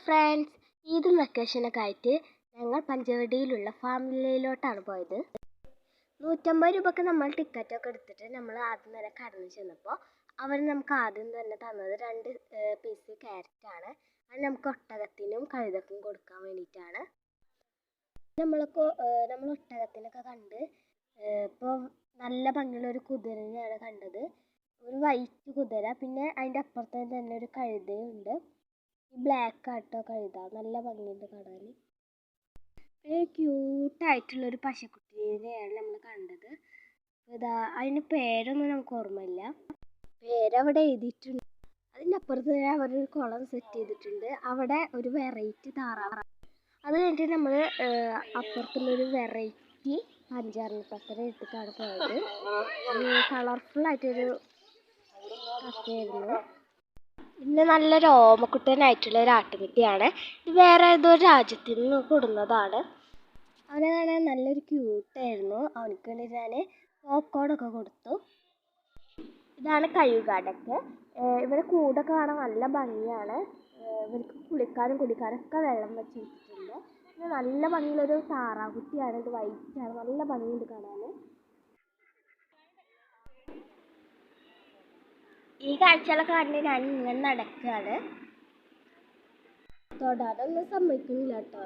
Friends, ഈദും വെക്കേഷനൊക്കെ ആയിട്ട് ഞങ്ങൾ പഞ്ചവടിയിലുള്ള ഫാമിലിയിലോട്ടാണ് പോയത്. 150 രൂപയ്ക്ക് നമ്മൾ ടിക്കറ്റൊക്കെ എടുത്തിട്ട് നമ്മൾ ആദ്യം തന്നെ കടന്നു ചെന്നപ്പോൾ അവർ നമുക്ക് ആദ്യം തന്നെ തന്നത് 2 പീസ് ക്യാരറ്റാണ്. അത് നമുക്ക് ഒട്ടകത്തിനും കഴുതക്കും കൊടുക്കാൻ വേണ്ടിയിട്ടാണ്. നമ്മൾ ഒട്ടകത്തിനൊക്കെ കണ്ട് ഇപ്പോൾ നല്ല ഭംഗിയുള്ള ഒരു കുതിരനെയാണ് കണ്ടത്. ഒരു വൈറ്റ് കുതിര, പിന്നെ അതിൻ്റെ അപ്പുറത്ത് തന്നെ ഒരു കഴുതയുണ്ട്. ബ്ലാക്ക് ആട്ടോ കഴുത, നല്ല ഭംഗിയുണ്ട് കാണാൻ. പിന്നെ ക്യൂട്ടായിട്ടുള്ളൊരു പശുക്കുട്ടീനെയാണ് നമ്മൾ കണ്ടത്. ഇതാ അതിൻ്റെ പേരൊന്നും നമുക്ക് ഓർമ്മയില്ല, പേരവിടെ എഴുതിയിട്ടുണ്ട്. അതിൻ്റെ അപ്പുറത്ത് അവരൊരു കുളം സെറ്റ് ചെയ്തിട്ടുണ്ട്. അവിടെ ഒരു വെറൈറ്റി താറാവ്. അത് കഴിഞ്ഞിട്ട് നമ്മൾ അപ്പുറത്തുള്ളൊരു വെറൈറ്റി പഞ്ചാരണപ്പക്കര എടുത്തിട്ടാണ് പോയത്. കളർഫുള്ളായിട്ടൊരു കക്കയായിരുന്നു. പിന്നെ നല്ല രോമക്കുട്ടനായിട്ടുള്ള ഒരു ആട്ടുകുട്ടിയാണ്. ഇത് വേറെ ഏതോ രാജ്യത്തിൽ നിന്ന് കൊടുന്നതാണ്. അവനെ കാണാൻ നല്ലൊരു ക്യൂട്ടായിരുന്നു. അവനക്ക് വേണ്ടി ഞാൻ പോപ്കോണൊക്കെ കൊടുത്തു. ഇതാണ് കഴുകാടൊക്കെ. ഇവരെ കൂടൊക്കെ കാണാൻ നല്ല ഭംഗിയാണ്. ഇവർക്ക് കുളിക്കാനും കുടിക്കാനൊക്കെ വെള്ളം വെച്ച് വെച്ചിട്ടുണ്ട്. പിന്നെ നല്ല ഭംഗിയുള്ളൊരു താറാകുട്ടിയാണ്. ഇത് വൈറ്റാണ്, നല്ല ഭംഗിയുണ്ട് കാണാൻ. ഈ കാഴ്ചകളൊക്കെ കണ്ട് ഞാൻ ഇങ്ങനെ നടക്കുകയാണ്. തൊടാനൊന്നും സമ്മതിക്കുന്നില്ല കേട്ടോ.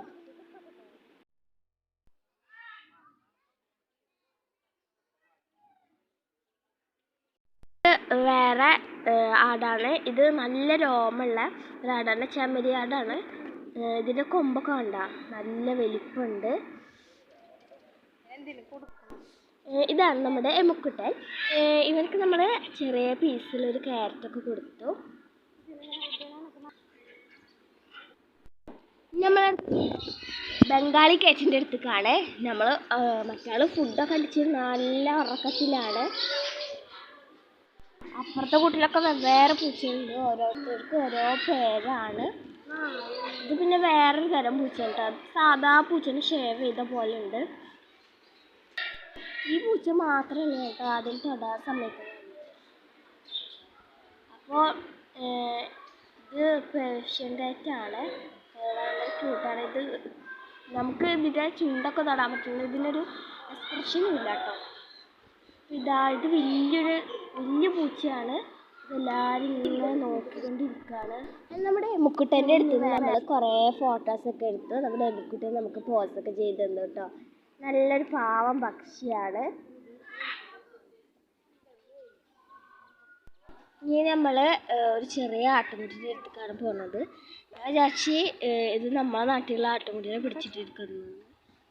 വേറെ ആടാണ്. ഇത് നല്ല രോമമുള്ള ഒരാടാണ്, ചെമ്മരി ആടാണ്. ഇതിൻ്റെ കൊമ്പൊക്കെ കണ്ട നല്ല വലിപ്പമുണ്ട്. ഇതാണ് നമ്മുടെ എമുക്കുട്ടൻ. ഇവർക്ക് നമ്മൾ ചെറിയ പീസിലൊരു ക്യാരറ്റൊക്കെ കൊടുത്തു. നമ്മൾ ബംഗാളി കേച്ചിൻ്റെ അടുത്തേക്കാണ്. നമ്മൾ മറ്റാൾ ഫുഡൊക്കെ അടിച്ച് നല്ല ഉറക്കത്തിലാണ്. അപ്പുറത്തെ കൂട്ടിലൊക്കെ വെവ്വേറെ പൂച്ചയുണ്ട്, ഓരോരുത്തർക്കും ഓരോ പേരാണ്. ഇത് പിന്നെ വേറൊരു തരം പൂച്ച കേട്ടോ. സാധാ പൂച്ചന് ഷേവ് ചെയ്ത പോലെ ഉണ്ട്. ഈ പൂച്ച മാത്രമല്ല കേട്ടോ ആദ്യം തൊടാൻ സമ്മതിക്കുന്നത്. അപ്പോൾ ഇത് പേർഷ്യൻ ക്യാറ്റാണ്, ഭയങ്കര ക്യൂട്ടാണ്. ഇത് നമുക്ക് ഇതിൻ്റെ ചുണ്ടൊക്കെ തൊടാൻ പറ്റുള്ളൂ. ഇതിനൊരു എക്സ്പ്രഷനും ഇല്ല കേട്ടോ. ഇത് വലിയ പൂച്ചയാണ്. ഇതെല്ലാവരും ഇങ്ങനെ നോക്കിക്കൊണ്ടിരിക്കുകയാണ്. നമ്മുടെ എമുക്കുട്ടൻ്റെ അടുത്ത് നിന്ന് നമ്മൾ കുറേ ഫോട്ടോസൊക്കെ എടുത്തു. നമ്മുടെ എമുക്കുട്ടൻ നമുക്ക് പോസൊക്കെ ചെയ്ത് തന്നു കേട്ടോ. നല്ലൊരു പാവം പക്ഷിയാണ്. ഇനി നമ്മൾ ഒരു ചെറിയ ആട്ടുംകുട്ടിൻ്റെ അടുത്തേക്കാണ് പോകുന്നത്. ഞാൻ വിചാരിച്ച് ഇത് നമ്മളെ നാട്ടിലുള്ള ആട്ടുംകുട്ടിനെ പിടിച്ചിട്ടിരിക്കുന്നു,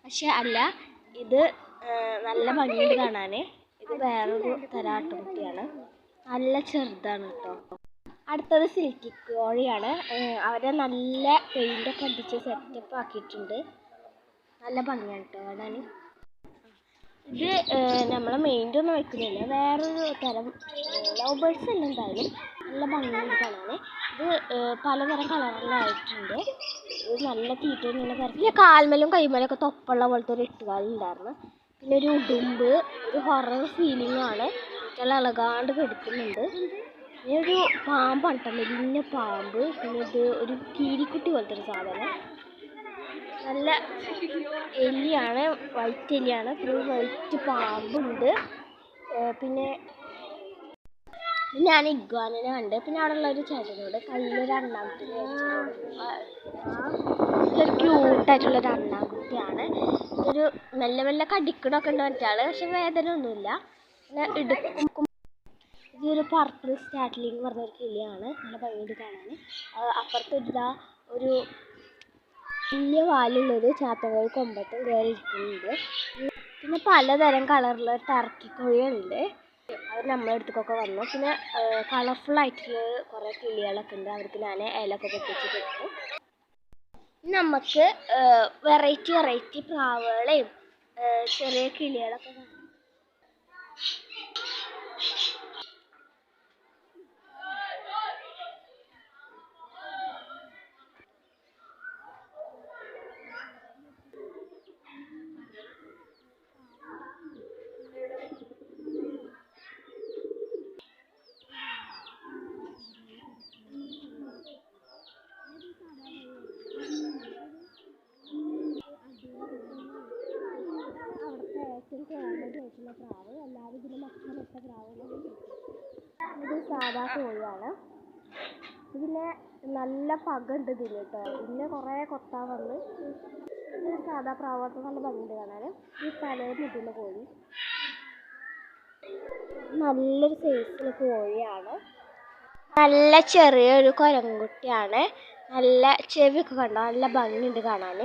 പക്ഷെ അല്ല. ഇത് നല്ല ഭംഗിയുണ്ട് കാണാൻ. ഇത് വേറൊരു തരം ആട്ടുംകുട്ടിയാണ്, നല്ല ചെറുതാണ് കേട്ടോ. അടുത്തത് സിൽക്കി കോഴിയാണ്. അവരെ നല്ല പെയിൻ്റൊക്കെ അടിച്ച് സെറ്റപ്പ് ആക്കിയിട്ടുണ്ട്. നല്ല ഭംഗിയാണ് കേട്ടോ കാണാൻ. ഇത് നമ്മളെ മെയിൻ്റൊന്നും വയ്ക്കുന്നില്ല, വേറൊരു തരം ലവ് ബേർഡ്സ് അല്ല. എന്തായാലും നല്ല ഭംഗിയുണ്ട് കാണാൻ. ഇത് പലതരം കളറിലായിട്ടുണ്ട്. ഇത് നല്ല തീറ്റ ഇങ്ങനെ പിന്നെ കാൽമലും കൈമലൊക്കെ തൊപ്പുള്ള പോലത്തെ ഒരു എട്ടുകാലുണ്ടായിരുന്നു. പിന്നെ ഒരു ഉടുമ്പ്, ഒരു ഹൊറർ ഫീലിംഗ് ആണ്. കുട്ടികളെ ഇളകാണ്ട് കെടുക്കുന്നുണ്ട്. പിന്നെ ഒരു പാമ്പാണ് കേട്ടോ, മെലിഞ്ഞ പാമ്പ്. പിന്നെ ഇത് ഒരു കീരിക്കുട്ടി പോലത്തെ ഒരു സാധനം. നല്ല എലിയാണ്, വൈറ്റ് എലിയാണ്. പിന്നെ വൈറ്റ് പാമ്പുണ്ട്. പിന്നെ ഞാൻ ഇഗ്വാനിനെ കണ്ട്. പിന്നെ അവിടെ ഉള്ളൊരു ചേട്ടനോട് കയ്യിലൊരു അണ്ണാൻകുട്ടി, ഇതൊരു ക്യൂട്ടായിട്ടുള്ളൊരു അണ്ണാൻകുട്ടിയാണ്. ഇതൊരു മെല്ലെ മെല്ലെ കടിക്കണമൊക്കെ ഉണ്ട് മറ്റാൾ, പക്ഷെ വേദന ഒന്നുമില്ല. പിന്നെ ഇടുക്കും. ഇതൊരു പർപ്പിൾ സ്റ്റാറ്റ്ലിംഗ് പറഞ്ഞൊരു കിളിയാണ്, നല്ല ഭംഗിയുണ്ട് കാണാൻ. അപ്പുറത്ത് ഒരു വലിയ വാലുള്ളൊരു ചാത്തകോഴി കൊമ്പത്തും കയറി ഇരിക്കുന്നുണ്ട്. പിന്നെ പലതരം കളറുള്ള ടർക്കി കോഴികളുണ്ട്, അവർ നമ്മളെ അടുത്തേക്കൊക്കെ വന്നു. പിന്നെ കളർഫുള്ളായിട്ടുള്ള കുറേ കിളികളൊക്കെ ഉണ്ട്, അവർക്ക് ഞാൻ ഇലയൊക്കെ പൊട്ടിച്ച് കൊടുത്തു. നമുക്ക് വെറൈറ്റി പ്രാവുകളെയും ചെറിയ കിളികളൊക്കെ കാണാം. പ്രാവ്. എല്ലാവരും ഇതിന് മക്കളിട്ട പ്രാവ്. ഇത് സാധാ കോഴിയാണ്. ഇതിന് നല്ല പകുണ്ട് ഇതിന് കേട്ടോ. പിന്നെ കുറേ കൊത്താൻ വന്ന്. ഇത് സാധാ പ്രാവാത്ത നല്ല ഭംഗിയുണ്ട് കാണാൻ. ഈ തലേന്ന് ഇതിലുള്ള കോഴി നല്ലൊരു സൈസിലുള്ള കോഴിയാണ്. നല്ല ചെറിയൊരു കുരങ്ങുകുട്ടിയാണ്. നല്ല ചെവിയൊക്കെ കണ്ടോ, നല്ല ഭംഗിയുണ്ട് കാണാൻ.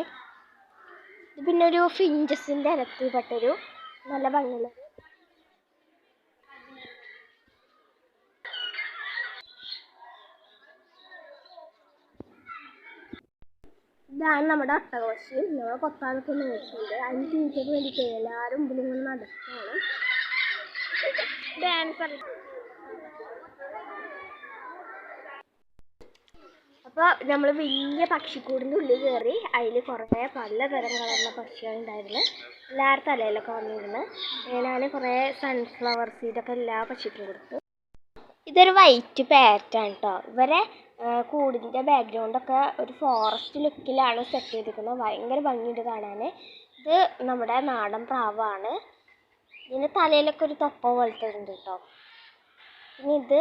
ഇത് പിന്നെ ഒരു ഫിഞ്ചസിൻ്റെ ഇനത്തിൽപ്പെട്ടൊരു നല്ല ഭംഗിയുള്ളത്. ഇതാണ് നമ്മുടെ ഒട്ടകപക്ഷി. നമ്മൾ കൊത്താനൊക്കെ നോക്കുന്നുണ്ട്. അതിന് തീറ്റയ്ക്ക് വേണ്ടിയിട്ട് എല്ലാവരും മുമ്പിൽ ഇങ്ങനെ നടക്കുകയാണ്. ഡാൻസ്. അപ്പോൾ നമ്മൾ വലിയ പക്ഷിക്കൂടിൻ്റെ ഉള്ളിൽ കയറി. അതിൽ കുറേ പലതരം കളറുള്ള പക്ഷികളുണ്ടായിരുന്നു. എല്ലാവരുടെ തലയിലൊക്കെ വന്നിരുന്നു. ഞാൻ കുറേ സൺഫ്ലവർ സീഡൊക്കെ എല്ലാ പക്ഷിക്കും കൊടുത്തു. ഇതൊരു വൈറ്റ് പാരറ്റാണ് കേട്ടോ. ഇവരെ കൂടിൻ്റെ ബാക്ക്ഗ്രൗണ്ടൊക്കെ ഒരു ഫോറസ്റ്റ് ലുക്കിലാണ് സെറ്റ് ചെയ്തിരിക്കുന്നത്. ഭയങ്കര ഭംഗിയുണ്ട് കാണാൻ. ഇത് നമ്മുടെ നാടൻ പ്രാവാണ്. ഇതിൻ്റെ തലയിലൊക്കെ ഒരു തൊപ്പ പോലത്തെ ഉണ്ട് കേട്ടോ. പിന്നെ ഇത്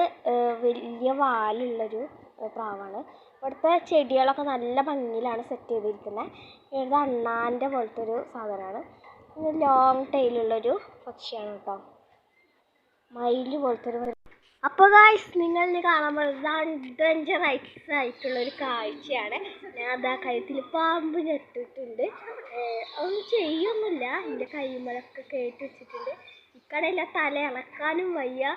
വലിയ വാലുള്ളൊരു പ്രാവാണ്. ഇവിടുത്തെ ചെടികളൊക്കെ നല്ല ഭംഗിയിലാണ് സെറ്റ് ചെയ്തിരിക്കുന്നത്. ഇത് അണ്ണാൻ്റെ പോലത്തെ ഒരു സാധനമാണ്. ഇത് ലോങ് ടൈലുള്ളൊരു പക്ഷിയാണ് കേട്ടോ. മയില് പോലത്തെ ഒരു. അപ്പോൾ ഗായ്സ്, നിങ്ങൾ കാണാൻ പോകുന്നത് അഡ്വഞ്ചറൈസ് ആയിട്ടുള്ളൊരു കാഴ്ചയാണ്. ഞാൻ അതാ കഴുത്തിൽ പാമ്പ് ഞെട്ടിട്ടുണ്ട്. ഒന്നും ചെയ്യൊന്നുമില്ല. എൻ്റെ കൈമലൊക്കെ കേട്ടി വെച്ചിട്ടുണ്ട്. ഇക്കടയില്ല, തല ഇളക്കാനും വയ്യ.